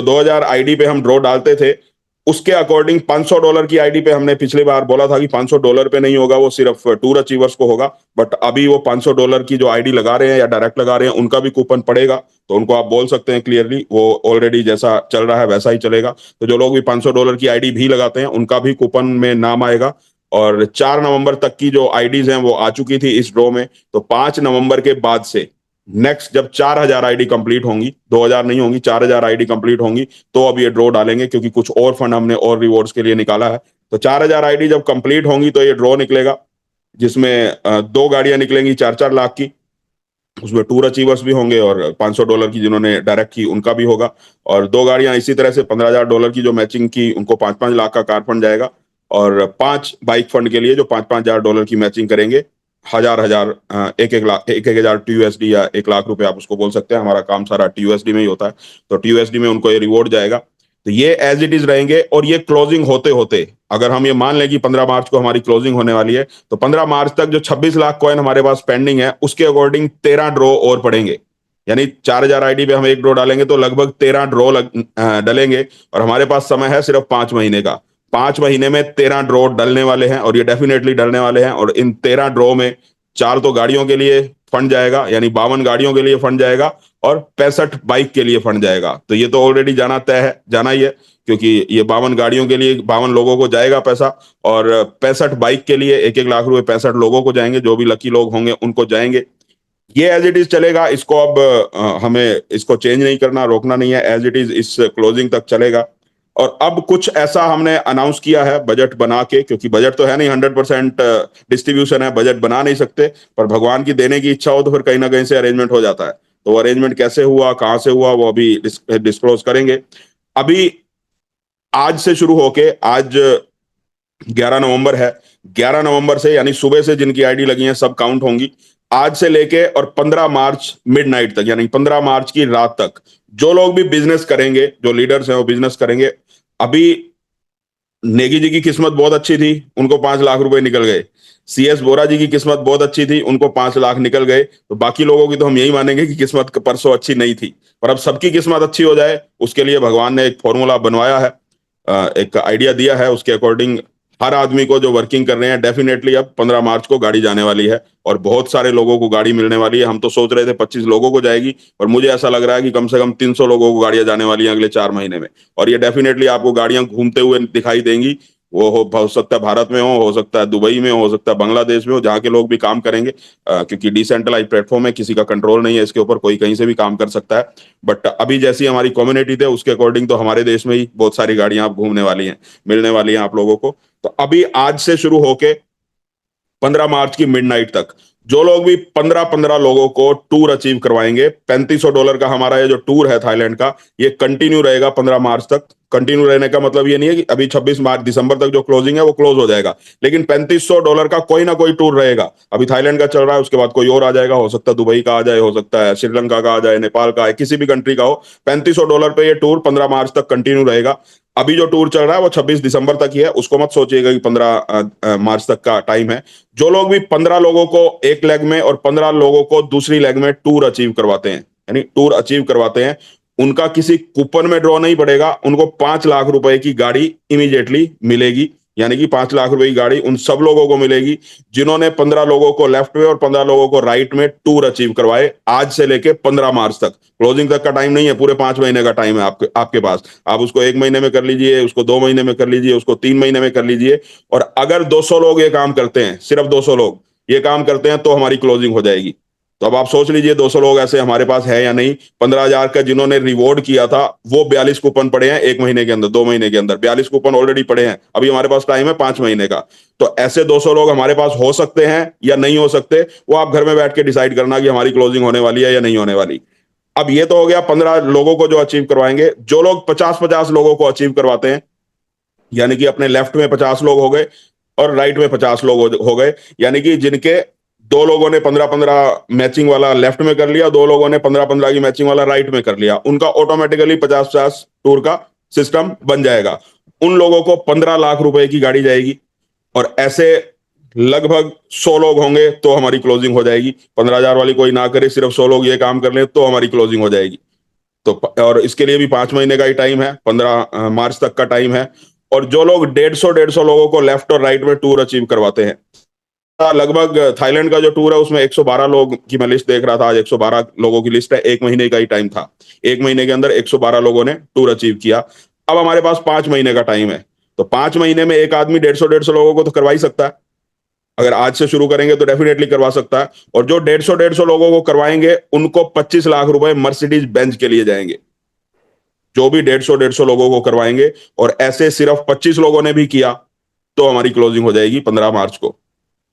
2000 ID पे हम draw डालते थे, उसके अकॉर्डिंग $500 की आईडी पे हमने पिछली बार बोला था कि $500 पे नहीं होगा, वो सिर्फ टूर अचीवर्स को होगा। बट अभी वो $500 की जो आईडी लगा रहे हैं या डायरेक्ट लगा रहे हैं, उनका भी कूपन पड़ेगा। तो उनको आप बोल सकते हैं क्लियरली, वो ऑलरेडी जैसा चल रहा है वैसा ही चलेगा। तो जो लोग भी $500 की आईडी भी लगाते हैं, उनका भी कूपन में नाम आएगा। और 4 नवंबर तक की जो आईडीज हैं वो आ चुकी थी इस ड्रॉ में। तो 5 नवंबर के बाद से नेक्स्ट जब 4000 आईडी कंप्लीट होंगी, 2000 नहीं होंगी, 4000 आईडी कंप्लीट होंगी, तो अब ये ड्रॉ डालेंगे, क्योंकि कुछ और फंड हमने और रिवॉर्ड्स के लिए निकाला है। तो 4000 आईडी जब कंप्लीट होंगी तो ये ड्रॉ निकलेगा, जिसमें 2 गाड़ियां निकलेंगी 4-4 लाख की। उसमें टूर अचीवर्स भी होंगे, और $500 की जिन्होंने डायरेक्ट की उनका भी होगा। और 2 गाड़ियां इसी तरह से $15,000 की जो मैचिंग की, उनको 5-5 लाख का कार फंड जाएगा। और 5 बाइक फंड के लिए जो $5-5 हजार की मैचिंग करेंगे, हजार हजार, एक एक लाख, एक एक हजार TUSD या 1 लाख रुपए आप उसको बोल सकते हैं। हमारा काम सारा TUSD में ही होता है, तो TUSD में उनको ये रिवॉर्ड जाएगा। तो ये एज इट इज रहेंगे। और ये क्लोजिंग होते होते, अगर हम ये मान लें कि 15 मार्च को हमारी क्लोजिंग होने वाली है, तो 15 मार्च तक जो 26 लाख कॉइन हमारे पास पेंडिंग है, उसके अकॉर्डिंग 13 ड्रॉ और पड़ेंगे। यानी 4000 आईडी पे हम एक ड्रॉ डालेंगे तो लगभग 13 ड्रॉ डलेंगे। और हमारे पास समय है सिर्फ 5 महीने का। 5 महीने में 13 ड्रॉ डलने वाले हैं, और ये डेफिनेटली डलने वाले हैं। और इन 13 ड्रॉ में 4 तो गाड़ियों के लिए फंड जाएगा, यानी 52 गाड़ियों के लिए फंड जाएगा, और 65 बाइक के लिए फंड जाएगा। तो ये तो ऑलरेडी जाना तय है, जाना ही है, क्योंकि ये 52 गाड़ियों के लिए 52 लोगों को जाएगा पैसा। और 65 बाइक के लिए 1-1 लाख रुपए 65 लोगों को जाएंगे, जो भी लकी लोग होंगे उनको जाएंगे। ये एज इट इज चलेगा। इसको अब हमें इसको चेंज नहीं करना, रोकना नहीं है, एज इट इज इस क्लोजिंग तक चलेगा। और अब कुछ ऐसा हमने अनाउंस किया है बजट बना के, क्योंकि बजट तो है नहीं, 100% डिस्ट्रीब्यूशन है, बजट बना नहीं सकते। पर भगवान की देने की इच्छा हो तो फिर कहीं ना कहीं से अरेंजमेंट हो जाता है। तो वो अरेंजमेंट कैसे हुआ, कहां से हुआ, वो अभी डिस्क्लोज करेंगे। अभी आज से शुरू होके, आज 11 नवंबर है, 11 नवंबर से यानी सुबह से जिनकी आईडी लगी है सब काउंट होंगी। आज से लेके और 15 मार्च मिडनाइट तक, यानी 15 मार्च की रात तक, जो लोग भी बिजनेस करेंगे, जो लीडर्स हैं वो बिजनेस करेंगे। अभी नेगी जी की किस्मत बहुत अच्छी थी, उनको 5 लाख रुपए निकल गए। CS बोरा जी की किस्मत बहुत अच्छी थी, उनको 5 लाख निकल गए। तो बाकी लोगों की तो हम यही मानेंगे कि किस्मत परसों अच्छी नहीं थी। पर अब सबकी किस्मत अच्छी हो जाए, उसके लिए भगवान ने एक फॉर्मूला बनवाया है, एक आइडिया दिया है। उसके अकॉर्डिंग हर आदमी को जो वर्किंग कर रहे हैं, डेफिनेटली अब 15 मार्च को गाड़ी जाने वाली है, और बहुत सारे लोगों को गाड़ी मिलने वाली है। हम तो सोच रहे थे 25 लोगों को जाएगी, और मुझे ऐसा लग रहा है कि कम से कम 300 लोगों को गाड़ियां जाने वाली हैं अगले 4 महीने में। और ये डेफिनेटली आपको गाड़ियां घूमते हुए दिखाई देंगी। वो हो सकता है भारत में हो सकता है दुबई में हो सकता है बांग्लादेश में हो, जहाँ के लोग भी काम करेंगे। क्योंकि डिसेंट्रलाइज प्लेटफॉर्म है, किसी का कंट्रोल नहीं है इसके ऊपर, कोई कहीं से भी काम कर सकता है। बट अभी जैसी हमारी कम्युनिटी थे उसके अकॉर्डिंग तो हमारे देश में ही बहुत सारी गाड़ियां आप घूमने वाली हैं, मिलने वाली हैं आप लोगों को। तो अभी आज से शुरू होके 15 मार्च की मिडनाइट तक जो लोग भी 15-15 लोगों को टूर अचीव करवाएंगे, $3500 का हमारा ये जो टूर है थाईलैंड का, ये कंटिन्यू रहेगा 15 मार्च तक। कंटिन्यू रहने का मतलब ये नहीं है कि अभी 26 मार्च दिसंबर तक जो क्लोजिंग है वो क्लोज हो जाएगा, लेकिन $3500 का कोई ना कोई टूर रहेगा। अभी थाईलैंड का चल रहा है, उसके बाद कोई और आ जाएगा, हो सकता है दुबई का आ जाए, हो सकता है श्रीलंका का आ जाए, नेपाल का है, किसी भी कंट्री का हो। $3500 पे ये टूर 15 मार्च तक कंटिन्यू रहेगा। अभी जो टूर चल रहा है वो 26 दिसंबर तक ही है, उसको मत सोचिएगा कि 15 मार्च तक का टाइम है। जो लोग भी 15 लोगों को एक लेग में और 15 लोगों को दूसरी लेग में टूर अचीव करवाते हैं, यानी टूर अचीव करवाते हैं, उनका किसी कूपन में ड्रॉ नहीं पड़ेगा, उनको 5 लाख रुपए की गाड़ी इमीडिएटली मिलेगी। यानी कि 5 लाख रुपए की गाड़ी उन सब लोगों को मिलेगी जिन्होंने 15 लोगों को लेफ्ट में और 15 लोगों को राइट में टूर अचीव करवाए, आज से लेके 15 मार्च तक। क्लोजिंग तक का टाइम नहीं है, पूरे 5 महीने का टाइम है आपके पास। आप उसको 1 महीने में कर लीजिए, उसको 2 महीने में कर लीजिए, उसको 3 महीने में कर लीजिए। और अगर 200 लोग ये काम करते हैं, सिर्फ 200 लोग ये काम करते हैं, तो हमारी क्लोजिंग हो जाएगी। तो अब आप सोच लीजिए 200 लोग ऐसे हमारे पास है या नहीं। 15,000 का जिन्होंने रिवॉर्ड किया था, वो 42 कूपन पड़े हैं 1 महीने के अंदर, 2 महीने के अंदर 42 कूपन ऑलरेडी पड़े हैं। अभी हमारे पास टाइम है 5 महीने का। तो ऐसे 200 लोग हमारे पास हो सकते हैं या नहीं हो सकते, वो आप घर में बैठ के डिसाइड करना कि हमारी क्लोजिंग होने वाली है या नहीं होने वाली। अब ये तो हो गया 15 लोगों को जो अचीव करवाएंगे। जो लोग 50-50 लोगों को अचीव करवाते हैं, यानी कि अपने लेफ्ट में 50 लोग हो गए और राइट में 50 लोग हो गए, यानी कि जिनके 2 लोगों ने 15-15 मैचिंग वाला लेफ्ट में कर लिया, 2 लोगों ने 15-15 की मैचिंग वाला राइट में कर लिया, उनका ऑटोमेटिकली 50-50 टूर का सिस्टम बन जाएगा। उन लोगों को 15 लाख रुपए की गाड़ी जाएगी। और ऐसे लगभग 100 लोग होंगे तो हमारी क्लोजिंग हो जाएगी। 15,000 वाली कोई ना करे, सिर्फ 100 लोग ये काम कर ले तो हमारी क्लोजिंग हो जाएगी। तो और इसके लिए भी 5 महीने का ही टाइम है, 15 मार्च तक का टाइम है। और जो लोग 150 लोगों को लेफ्ट और राइट में टूर अचीव करवाते हैं, लगभग थाईलैंड का जो टूर है उसमें 112 लोग की मैं लिस्ट देख रहा था, आज 112 लोगों की लिस्ट है। 1 महीने का ही टाइम था, 1 महीने के अंदर 112 लोगों ने टूर अचीव किया। अब हमारे पास 5 महीने का टाइम है, तो 5 महीने में एक आदमी 150 लोगों को तो करवा ही सकता है। अगर आज से शुरू करेंगे तो डेफिनेटली करवा सकता है। और जो 150 लोगों को करवाएंगे उनको 25 लाख रुपए मर्सिडीज बेंज के लिए जाएंगे, जो भी 150 लोगों को करवाएंगे। और ऐसे सिर्फ 25 लोगों ने भी किया तो हमारी क्लोजिंग हो जाएगी 15 मार्च को।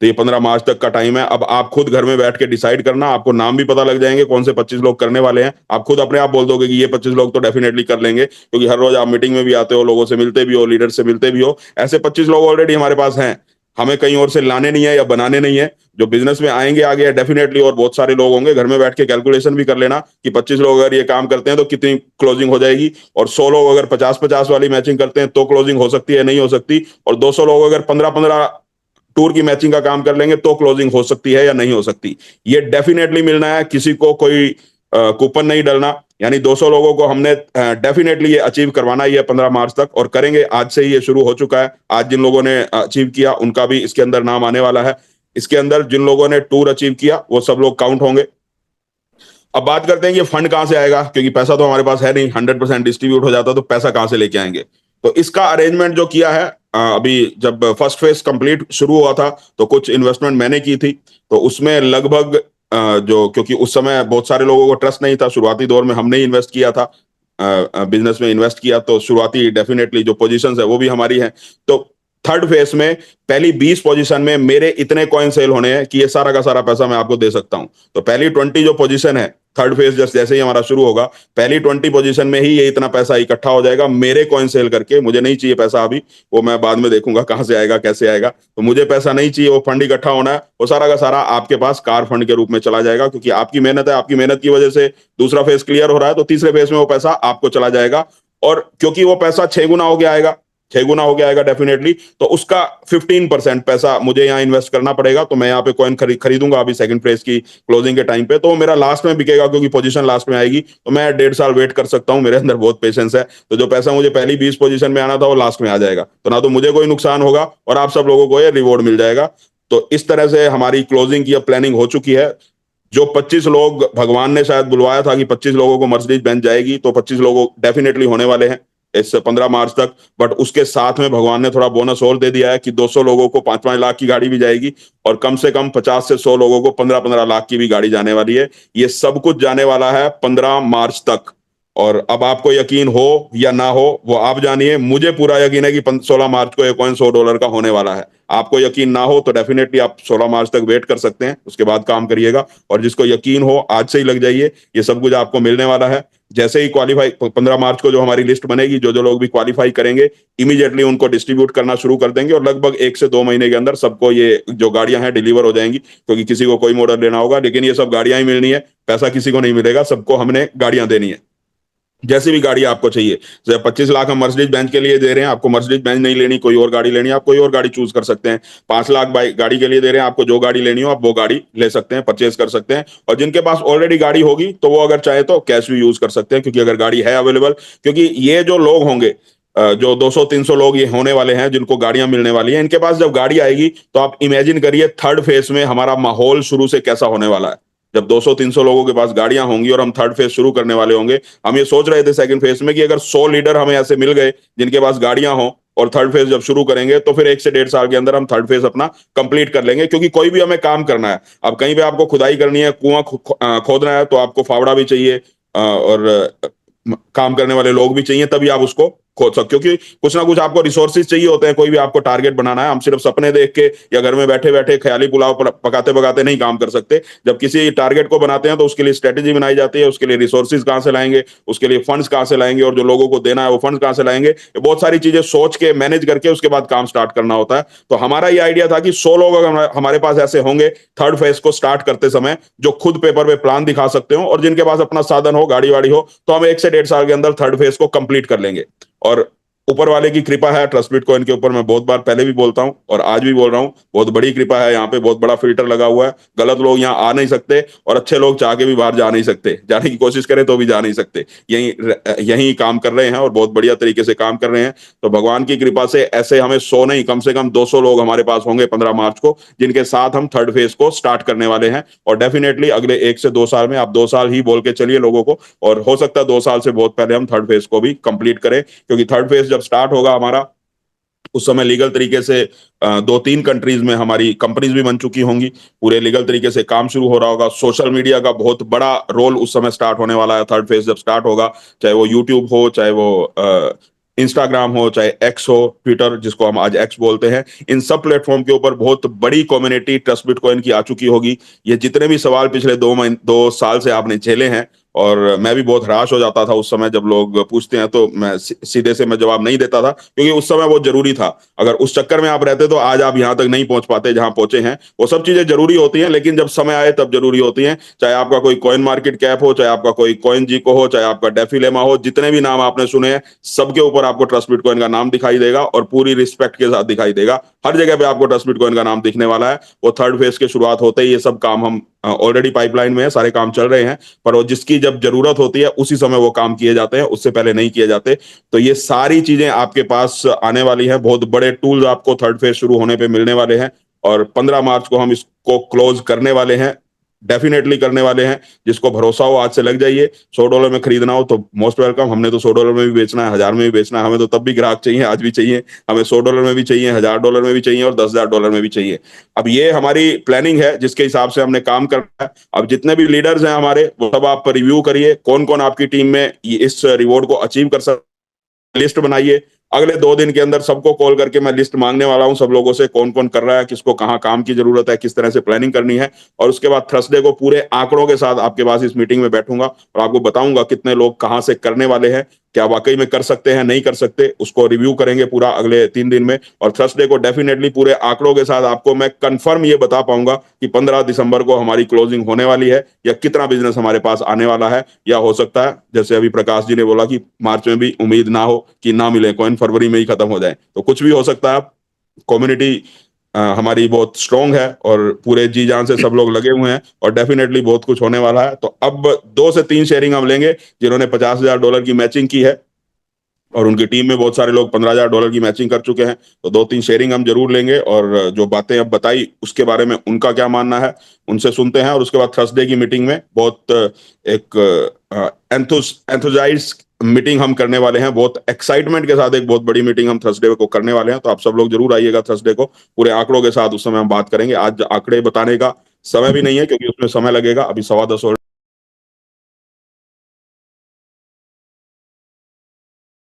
तो ये 15 मार्च तक का टाइम है। अब आप खुद घर में बैठ के डिसाइड करना, आपको नाम भी पता लग जाएंगे कौन से 25 लोग करने वाले हैं। आप खुद अपने आप बोल दोगे कि ये 25 लोग तो डेफिनेटली कर लेंगे, क्योंकि हर रोज आप मीटिंग में भी आते हो, लोगों से मिलते भी हो, लीडर से मिलते भी हो। ऐसे 25 लोग ऑलरेडी हमारे पास हैं, हमें कहीं और से लाने नहीं है या बनाने नहीं है। जो बिजनेस में आएंगे आगे डेफिनेटली और बहुत सारे लोग होंगे। घर में बैठ के कैलकुलेशन भी कर लेना कि 25 लोग अगर ये काम करते हैं तो कितनी क्लोजिंग हो जाएगी। और 100 लोग अगर 50-50 वाली मैचिंग करते हैं तो क्लोजिंग हो सकती है, नहीं हो सकती। और 200 लोग अगर 15-15 टूर की मैचिंग का काम कर लेंगे तो क्लोजिंग हो सकती है या नहीं हो सकती। ये डेफिनेटली मिलना है, किसी को कोई कूपन नहीं डलना। यानी 200 लोगों को हमने डेफिनेटली ये अचीव करवाना ही है 15 मार्च तक, और करेंगे। आज से ही ये शुरू हो चुका है। आज जिन लोगों ने अचीव किया उनका भी इसके अंदर नाम आने वाला है। इसके अंदर जिन लोगों ने टूर अचीव किया वो सब लोग काउंट होंगे। अब बात करते हैं कि फंड कहां से आएगा, क्योंकि पैसा तो हमारे पास है नहीं, 100% डिस्ट्रीब्यूट हो जाता तो पैसा कहां से लेके आएंगे। तो इसका अरेंजमेंट जो किया है, अभी जब फर्स्ट फेज कंप्लीट शुरू हुआ था तो कुछ इन्वेस्टमेंट मैंने की थी। तो उसमें लगभग जो, क्योंकि उस समय बहुत सारे लोगों को ट्रस्ट नहीं था, शुरुआती दौर में हमने ही इन्वेस्ट किया था, बिजनेस में इन्वेस्ट किया, तो शुरुआती डेफिनेटली जो पोजीशंस है वो भी हमारी है। तो थर्ड फेज में पहली 20 पोजीशन में मेरे इतने कॉइन सेल होने हैं कि ये सारा का सारा पैसा मैं आपको दे सकता हूं। तो पहली 20 जो पोजीशन है, थर्ड फेज जैसे ही हमारा शुरू होगा, पहली 20 पोजीशन में ही ये इतना पैसा इकट्ठा हो जाएगा मेरे कॉइन सेल करके। मुझे नहीं चाहिए पैसा अभी, वो मैं बाद में देखूंगा कहां से आएगा कैसे आएगा। तो मुझे पैसा नहीं चाहिए, वो फंड इकट्ठा होना है, वो सारा का सारा आपके पास कार फंड के रूप में चला जाएगा, क्योंकि आपकी मेहनत है, आपकी मेहनत की वजह से दूसरा फेज क्लियर हो रहा है। तो तीसरे फेज में वो पैसा आपको चला जाएगा, और क्योंकि वो पैसा 6 गुना हो गया आएगा, 6 गुना हो गया आएगा डेफिनेटली, तो उसका 15% पैसा मुझे यहाँ इन्वेस्ट करना पड़ेगा। तो मैं यहाँ पे कॉइन खरीदूंगा अभी सेकंड फेज की क्लोजिंग के टाइम पे, तो मेरा लास्ट में बिकेगा, क्योंकि पोजीशन लास्ट में आएगी। तो मैं 1.5 साल वेट कर सकता हूँ, मेरे अंदर बहुत पेशेंस है। तो जो पैसा मुझे पहली 20 पोजीशन में आना था वो लास्ट में आ जाएगा, तो ना तो मुझे कोई नुकसान होगा और आप सब लोगों को ये रिवॉर्ड मिल जाएगा। तो इस तरह से हमारी क्लोजिंग की अब प्लानिंग हो चुकी है। जो 25 लोग भगवान ने शायद बुलवाया था कि 25 लोगों को मर्सिडीज बेंच जाएगी, तो 25 लोगों डेफिनेटली होने वाले हैं इस 15 मार्च तक। बट उसके साथ में भगवान ने थोड़ा बोनस और दे दिया है कि 200 लोगों को 5-5 लाख की गाड़ी भी जाएगी, और कम से कम 50 से 100 लोगों को 15-15 लाख की भी गाड़ी जाने वाली है। ये सब कुछ जाने वाला है 15 मार्च तक। और अब आपको यकीन हो या ना हो वो आप जानिए, मुझे पूरा यकीन है कि 16 मार्च को ये कॉइन $100 का होने वाला है। आपको यकीन ना हो तो डेफिनेटली आप 16 मार्च तक वेट कर सकते हैं, उसके बाद काम करिएगा। और जिसको यकीन हो आज से ही लग जाइए, ये सब कुछ आपको मिलने वाला है। जैसे ही क्वालिफाई 15 मार्च को जो हमारी लिस्ट बनेगी, जो जो लोग भी क्वालिफाई करेंगे, इमीडिएटली उनको डिस्ट्रीब्यूट करना शुरू कर देंगे, और लगभग 1 से 2 महीने के अंदर सबको ये जो गाड़ियां हैं डिलीवर हो जाएंगी। क्योंकि किसी को कोई मॉडल लेना होगा, लेकिन ये सब गाड़ियां ही मिलनी है, पैसा किसी को नहीं मिलेगा, सबको हमने गाड़ियां देनी है। जैसी भी गाड़ी आपको चाहिए, जैसे 25 लाख हम मर्सिडीज बेंच के लिए दे रहे हैं, आपको मर्सिडीज बेंच नहीं लेनी, कोई और गाड़ी लेनी है, आप कोई और गाड़ी चूज कर सकते हैं। 5 लाख गाड़ी के लिए दे रहे हैं, आपको जो गाड़ी लेनी हो आप वो गाड़ी ले सकते हैं, परचेज कर सकते हैं। और जिनके पास ऑलरेडी गाड़ी होगी तो वो अगर चाहे तो कैश भी यूज कर सकते हैं, क्योंकि अगर गाड़ी है अवेलेबल। क्योंकि ये जो लोग होंगे, जो 200-300 लोग ये होने वाले हैं जिनको गाड़ियां मिलने वाली हैं, इनके पास जब गाड़ी आएगी तो आप इमेजिन करिए थर्ड फेज में हमारा माहौल शुरू से कैसा होने वाला है। जब 200-300 लोगों के पास गाड़ियां होंगी और हम थर्ड फेज शुरू करने वाले होंगे, हम ये सोच रहे थे सेकंड फेज में कि अगर 100 लीडर हमें ऐसे मिल गए जिनके पास गाड़ियां हों, और थर्ड फेज जब शुरू करेंगे तो फिर 1 से 1.5 साल के अंदर हम थर्ड फेज अपना कंप्लीट कर लेंगे। क्योंकि कोई भी हमें काम करना है, अब कहीं पे आपको खुदाई करनी है, कुआं खोदना है, तो आपको फावड़ा भी चाहिए, और काम करने वाले लोग भी चाहिए, तभी आप उसको खोद सकते हो। क्योंकि कुछ ना कुछ आपको रिसोर्सेज चाहिए होते हैं, कोई भी आपको टारगेट बनाना है। हम सिर्फ सपने देख के या घर में बैठे बैठे ख्याली पुलाव पकाते पकाते नहीं काम कर सकते। जब किसी टारगेट को बनाते हैं तो उसके लिए स्ट्रेटेजी बनाई जाती है, उसके लिए रिसोर्सेज कहां से लाएंगे, उसके लिए फंड्स कहां से लाएंगे, और जो लोगों को देना है वो फंड्स कहां से लाएंगे, ये बहुत सारी चीजें सोच के मैनेज करके उसके बाद काम स्टार्ट करना होता है। तो हमारा ये आइडिया था कि 100 लोग अगर हमारे पास ऐसे होंगे थर्ड फेज को स्टार्ट करते समय, जो खुद पेपर पे प्लान दिखा सकते हो और जिनके पास अपना साधन हो, गाड़ी वाड़ी हो, तो हम 1 से 1.5 साल के अंदर थर्ड फेज को कंप्लीट कर लेंगे। और ऊपर वाले की कृपा है ट्रस्ट बिटकॉइन के ऊपर। मैं बहुत बार पहले भी बोलता हूं और आज भी बोल रहा हूं, बहुत बड़ी कृपा है। यहाँ पे बहुत बड़ा फिल्टर लगा हुआ है, गलत लोग यहाँ आ नहीं सकते और अच्छे लोग चाह के भी बाहर जा नहीं सकते, जाने की कोशिश करें तो भी जा नहीं सकते। यही काम कर रहे हैं और बहुत बढ़िया तरीके से काम कर रहे हैं। तो भगवान की कृपा से ऐसे हमें 100 नहीं, कम से कम 200 लोग हमारे पास होंगे 15 मार्च को, जिनके साथ हम थर्ड फेज को स्टार्ट करने वाले हैं। और डेफिनेटली अगले 1 से 2 साल में, आप 2 साल ही बोल के चलिए लोगों को, और हो सकता है 2 साल से बहुत पहले हम थर्ड फेज को भी कंप्लीट करें, क्योंकि थर्ड फेज जब स्टार्ट होगा हमारा, उस समय लीगल तरीके से 2-3 कंट्रीज में हमारी कंपनीज भी बन चुकी होंगी, पूरे लीगल तरीके से काम शुरू हो रहा होगा। सोशल मीडिया का बहुत बड़ा रोल उस समय स्टार्ट होने वाला है, थर्ड फेज जब स्टार्ट होगा, चाहे वो यूट्यूब हो, चाहे वो इंस्टाग्राम हो, चाहे एक्स हो, ट्विटर जिसको हम आज एक्स बोलते हैं, इन सब प्लेटफॉर्म के ऊपर बहुत बड़ी कम्युनिटी ट्रस्ट बिटकॉइन की आ चुकी होगी। ये जितने भी सवाल पिछले 2 साल से आपने झेले हैं, और मैं भी बहुत हराश हो जाता था उस समय जब लोग पूछते हैं, तो मैं सीधे से मैं जवाब नहीं देता था, क्योंकि उस समय वो जरूरी था। अगर उस चक्कर में आप रहते तो आज आप यहां तक नहीं पहुंच पाते जहां पहुंचे हैं। वो सब चीजें जरूरी होती हैं, लेकिन जब समय आए तब जरूरी होती हैं। चाहे आपका कोई कॉइन मार्केट कैप हो, चाहे आपका कोई कॉइन जीको हो, चाहे आपका डेफिलेमा हो, जितने भी नाम आपने सुने हैं, सबके ऊपर आपको ट्रस्ट बिटकॉइन का नाम दिखाई देगा, और पूरी रिस्पेक्ट के साथ दिखाई देगा। हर जगह पे आपको ट्रस्ट बिटकॉइन का नाम दिखने वाला है। वो थर्ड फेज की शुरुआत होते ही ये सब काम हम ऑलरेडी पाइपलाइन में है, सारे काम चल रहे हैं, पर वो जिसकी जब जरूरत होती है उसी समय वो काम किए जाते हैं, उससे पहले नहीं किए जाते। तो ये सारी चीजें आपके पास आने वाली हैं, बहुत बड़े टूल्स आपको थर्ड फेज शुरू होने पे मिलने वाले हैं, और 15 मार्च को हम इसको क्लोज करने वाले हैं, डेफिनेटली करने वाले हैं। जिसको भरोसा हो आज से लग जाइए। $100 में खरीदना हो तो मोस्ट वेलकम। हमने तो $100 में भी बेचना है, 1000 में भी बेचना है, हमें तो तब भी ग्राहक चाहिए, आज भी चाहिए। हमें $100 में भी चाहिए, $1000 में भी चाहिए, और $10,000 में भी चाहिए। अब ये हमारी प्लानिंग है जिसके हिसाब से हमने काम करना है। अब जितने भी लीडर्स हैं हमारे, वो सब आप रिव्यू करिए, कौन कौन आपकी टीम में इस रिवॉर्ड को अचीव कर सकते, लिस्ट बनाइए। अगले 2 दिन के अंदर सबको कॉल करके मैं लिस्ट मांगने वाला हूं, सब लोगों से, कौन कौन कर रहा है, किसको कहाँ काम की जरूरत है, किस तरह से प्लानिंग करनी है। और उसके बाद थर्सडे को पूरे आंकड़ों के साथ आपके पास इस मीटिंग में बैठूंगा और आपको बताऊंगा कितने लोग कहाँ से करने वाले हैं, क्या वाकई में कर सकते हैं, नहीं कर सकते, उसको रिव्यू करेंगे पूरा अगले 3 दिन में। और थर्सडे को डेफिनेटली पूरे आंकड़ों के साथ आपको मैं कंफर्म ये बता पाऊंगा कि 15 दिसंबर को हमारी क्लोजिंग होने वाली है, या कितना बिजनेस हमारे पास आने वाला है। या हो सकता है जैसे अभी प्रकाश जी ने बोला कि मार्च में भी उम्मीद ना हो कि ना मिले कॉइन, फरवरी में ही खत्म हो जाए, तो कुछ भी हो सकता है। कम्युनिटी हमारी बहुत स्ट्रांग है और पूरे जी जान से सब लोग लगे हुए हैं, और डेफिनेटली बहुत कुछ होने वाला है। तो अब 2 से 3 शेयरिंग हम लेंगे जिन्होंने $50,000 की मैचिंग की है, और उनकी टीम में बहुत सारे लोग $15,000 की मैचिंग कर चुके हैं। तो 2-3 शेयरिंग हम जरूर लेंगे, और जो बातें अब बताई उसके बारे में उनका क्या मानना है उनसे सुनते हैं। और उसके बाद थर्सडे की मीटिंग में बहुत एक एंथुजाइज मीटिंग हम करने वाले हैं, बहुत एक्साइटमेंट के साथ एक बहुत बड़ी मीटिंग हम थर्सडे को करने वाले हैं। तो आप सब लोग जरूर आइएगा थर्सडे को, पूरे आंकड़ों के साथ उस समय हम बात करेंगे। आज आंकड़े बताने का समय भी नहीं है, क्योंकि उसमें समय लगेगा, अभी 10:15 हो